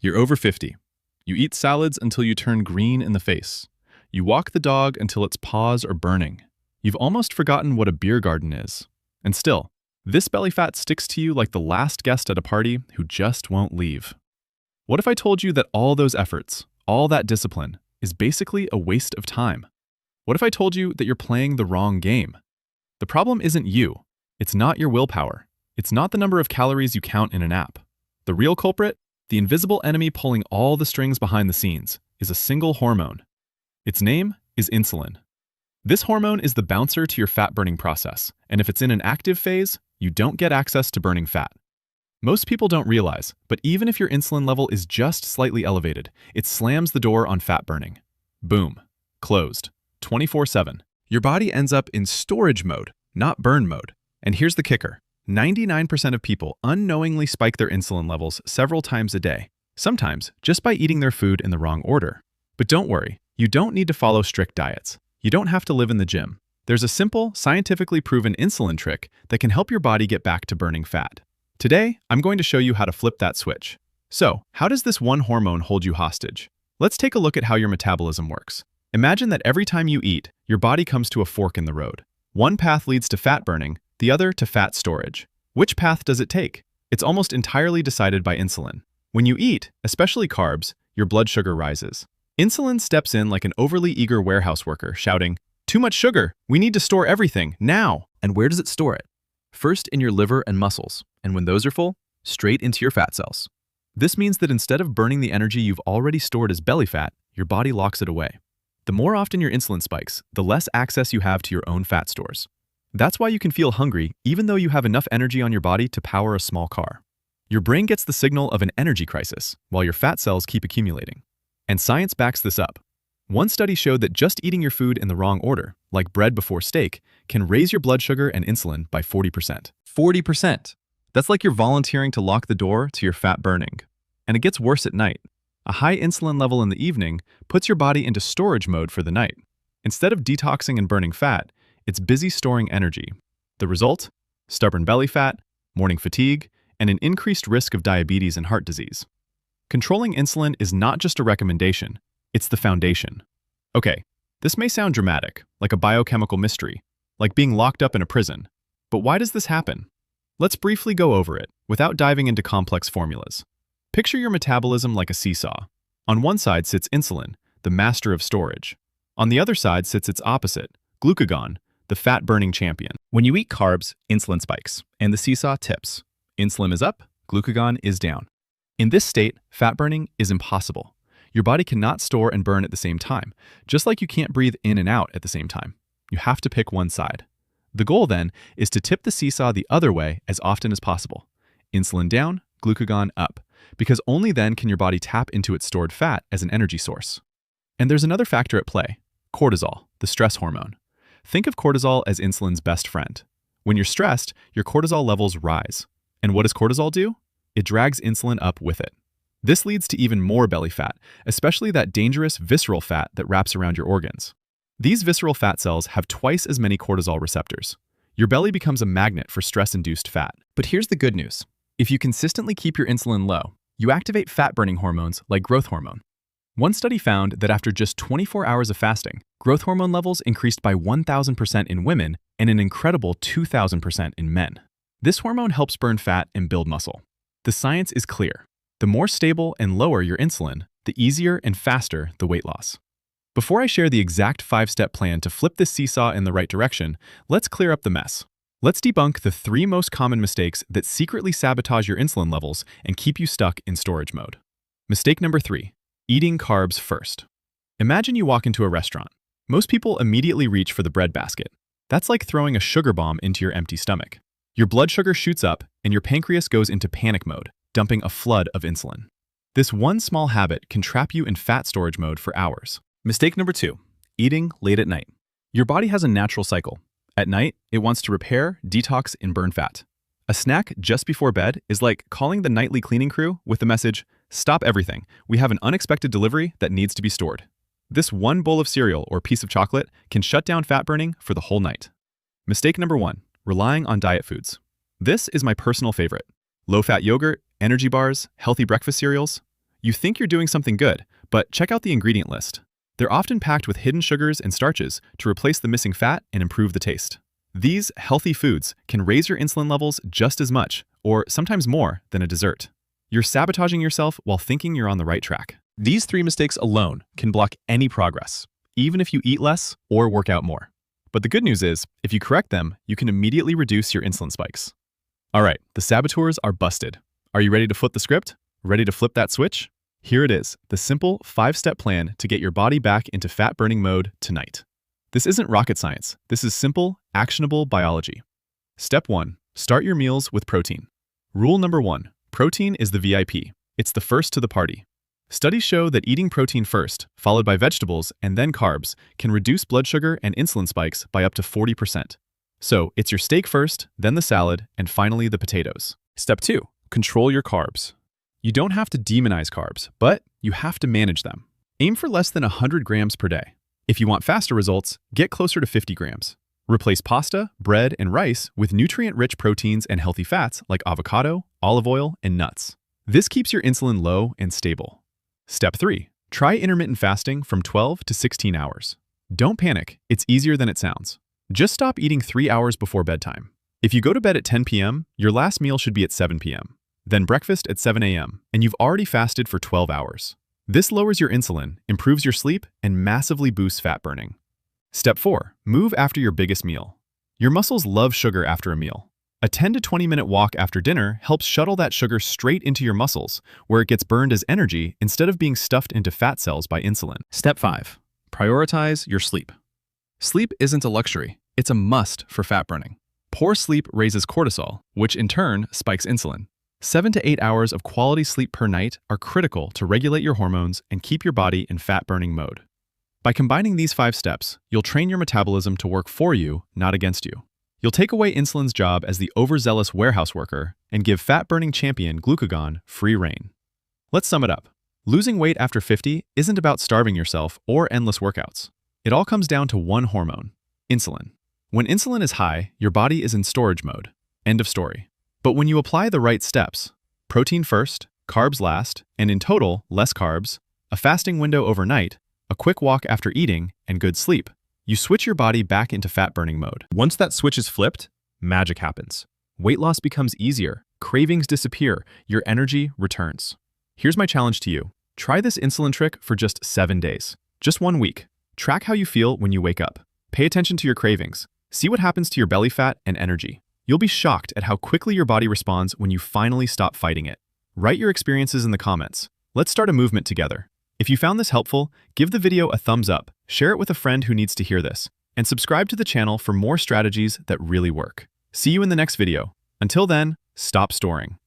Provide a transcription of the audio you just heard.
You're over 50. You eat salads until you turn green in the face. You walk the dog until its paws are burning. You've almost forgotten what a beer garden is. And still, this belly fat sticks to you like the last guest at a party who just won't leave. What if I told you that all those efforts, all that discipline, is basically a waste of time? What if I told you that you're playing the wrong game? The problem isn't you. It's not your willpower. It's not the number of calories you count in an app. The real culprit, the invisible enemy pulling all the strings behind the scenes, is a single hormone. Its name is insulin. This hormone is the bouncer to your fat-burning process, and if it's in an active phase, you don't get access to burning fat. Most people don't realize, but even if your insulin level is just slightly elevated, it slams the door on fat burning. Boom. Closed. 24/7. Your body ends up in storage mode, not burn mode. And here's the kicker. 99% of people unknowingly spike their insulin levels several times a day, sometimes just by eating their food in the wrong order. But don't worry, you don't need to follow strict diets. You don't have to live in the gym. There's a simple, scientifically proven insulin trick that can help your body get back to burning fat. Today, I'm going to show you how to flip that switch. So, how does this one hormone hold you hostage? Let's take a look at how your metabolism works. Imagine that every time you eat, your body comes to a fork in the road. One path leads to fat burning, the other to fat storage. Which path does it take? It's almost entirely decided by insulin. When you eat, especially carbs, your blood sugar rises. Insulin steps in like an overly eager warehouse worker, shouting, "Too much sugar! We need to store everything, now!" And where does it store it? First in your liver and muscles, and when those are full, straight into your fat cells. This means that instead of burning the energy you've already stored as belly fat, your body locks it away. The more often your insulin spikes, the less access you have to your own fat stores. That's why you can feel hungry even though you have enough energy on your body to power a small car. Your brain gets the signal of an energy crisis, while your fat cells keep accumulating. And science backs this up. One study showed that just eating your food in the wrong order, like bread before steak, can raise your blood sugar and insulin by 40%. 40%. That's like you're volunteering to lock the door to your fat burning. And it gets worse at night. A high insulin level in the evening puts your body into storage mode for the night. Instead of detoxing and burning fat, it's busy storing energy. The result? Stubborn belly fat, morning fatigue, and an increased risk of diabetes and heart disease. Controlling insulin is not just a recommendation, it's the foundation. Okay, this may sound dramatic, like a biochemical mystery, like being locked up in a prison. But why does this happen? Let's briefly go over it, without diving into complex formulas. Picture your metabolism like a seesaw. On one side sits insulin, the master of storage. On the other side sits its opposite, glucagon, the fat-burning champion. When you eat carbs, insulin spikes, and the seesaw tips. Insulin is up, glucagon is down. In this state, fat burning is impossible. Your body cannot store and burn at the same time, just like you can't breathe in and out at the same time. You have to pick one side. The goal, then, is to tip the seesaw the other way as often as possible. Insulin down, glucagon up, because only then can your body tap into its stored fat as an energy source. And there's another factor at play, cortisol, the stress hormone. Think of cortisol as insulin's best friend. When you're stressed, your cortisol levels rise. And what does cortisol do? It drags insulin up with it. This leads to even more belly fat, especially that dangerous visceral fat that wraps around your organs. These visceral fat cells have twice as many cortisol receptors. Your belly becomes a magnet for stress-induced fat. But here's the good news. If you consistently keep your insulin low, you activate fat-burning hormones like growth hormone. One study found that after just 24 hours of fasting, growth hormone levels increased by 1,000% in women and an incredible 2,000% in men. This hormone helps burn fat and build muscle. The science is clear. The more stable and lower your insulin, the easier and faster the weight loss. Before I share the exact 5-step plan to flip this seesaw in the right direction, let's clear up the mess. Let's debunk the 3 most common mistakes that secretly sabotage your insulin levels and keep you stuck in storage mode. Mistake number 3, eating carbs first. Imagine you walk into a restaurant. Most people immediately reach for the bread basket. That's like throwing a sugar bomb into your empty stomach. Your blood sugar shoots up and your pancreas goes into panic mode, dumping a flood of insulin. This one small habit can trap you in fat storage mode for hours. Mistake number 2, eating late at night. Your body has a natural cycle. At night, it wants to repair, detox, and burn fat. A snack just before bed is like calling the nightly cleaning crew with the message, "Stop everything, we have an unexpected delivery that needs to be stored." This one bowl of cereal or piece of chocolate can shut down fat burning for the whole night. Mistake number 1, relying on diet foods. This is my personal favorite. Low-fat yogurt, energy bars, healthy breakfast cereals. You think you're doing something good, but check out the ingredient list. They're often packed with hidden sugars and starches to replace the missing fat and improve the taste. These healthy foods can raise your insulin levels just as much, or sometimes more, than a dessert. You're sabotaging yourself while thinking you're on the right track. These 3 mistakes alone can block any progress, even if you eat less or work out more. But the good news is, if you correct them, you can immediately reduce your insulin spikes. All right, the saboteurs are busted. Are you ready to flip the script? Ready to flip that switch? Here it is, the simple 5-step plan to get your body back into fat-burning mode tonight. This isn't rocket science. This is simple, actionable biology. Step 1. Start your meals with protein. Rule number 1. Protein is the VIP. It's the first to the party. Studies show that eating protein first, followed by vegetables and then carbs, can reduce blood sugar and insulin spikes by up to 40%. So it's your steak first, then the salad, and finally the potatoes. Step 2. Control your carbs. You don't have to demonize carbs, but you have to manage them. Aim for less than 100 grams per day. If you want faster results, get closer to 50 grams. Replace pasta, bread, and rice with nutrient-rich proteins and healthy fats like avocado, olive oil, and nuts. This keeps your insulin low and stable. Step 3. Try intermittent fasting from 12 to 16 hours. Don't panic, it's easier than it sounds. Just stop eating 3 hours before bedtime. If you go to bed at 10 p.m., your last meal should be at 7 p.m., then breakfast at 7 a.m., and you've already fasted for 12 hours. This lowers your insulin, improves your sleep, and massively boosts fat burning. Step 4. Move after your biggest meal. Your muscles love sugar after a meal. A 10 to 20-minute walk after dinner helps shuttle that sugar straight into your muscles, where it gets burned as energy instead of being stuffed into fat cells by insulin. Step 5. Prioritize your sleep. Sleep isn't a luxury, it's a must for fat burning. Poor sleep raises cortisol, which in turn spikes insulin. 7 to 8 hours of quality sleep per night are critical to regulate your hormones and keep your body in fat-burning mode. By combining these 5 steps, you'll train your metabolism to work for you, not against you. You'll take away insulin's job as the overzealous warehouse worker and give fat-burning champion glucagon free rein. Let's sum it up. Losing weight after 50 isn't about starving yourself or endless workouts. It all comes down to one hormone, insulin. When insulin is high, your body is in storage mode. End of story. But when you apply the right steps, protein first, carbs last, and in total, less carbs, a fasting window overnight, a quick walk after eating, and good sleep, you switch your body back into fat-burning mode. Once that switch is flipped, magic happens. Weight loss becomes easier, cravings disappear, your energy returns. Here's my challenge to you. Try this insulin trick for just 7 days. Just 1 week. Track how you feel when you wake up. Pay attention to your cravings. See what happens to your belly fat and energy. You'll be shocked at how quickly your body responds when you finally stop fighting it. Write your experiences in the comments. Let's start a movement together. If you found this helpful, give the video a thumbs up, share it with a friend who needs to hear this, and subscribe to the channel for more strategies that really work. See you in the next video. Until then, stop storing.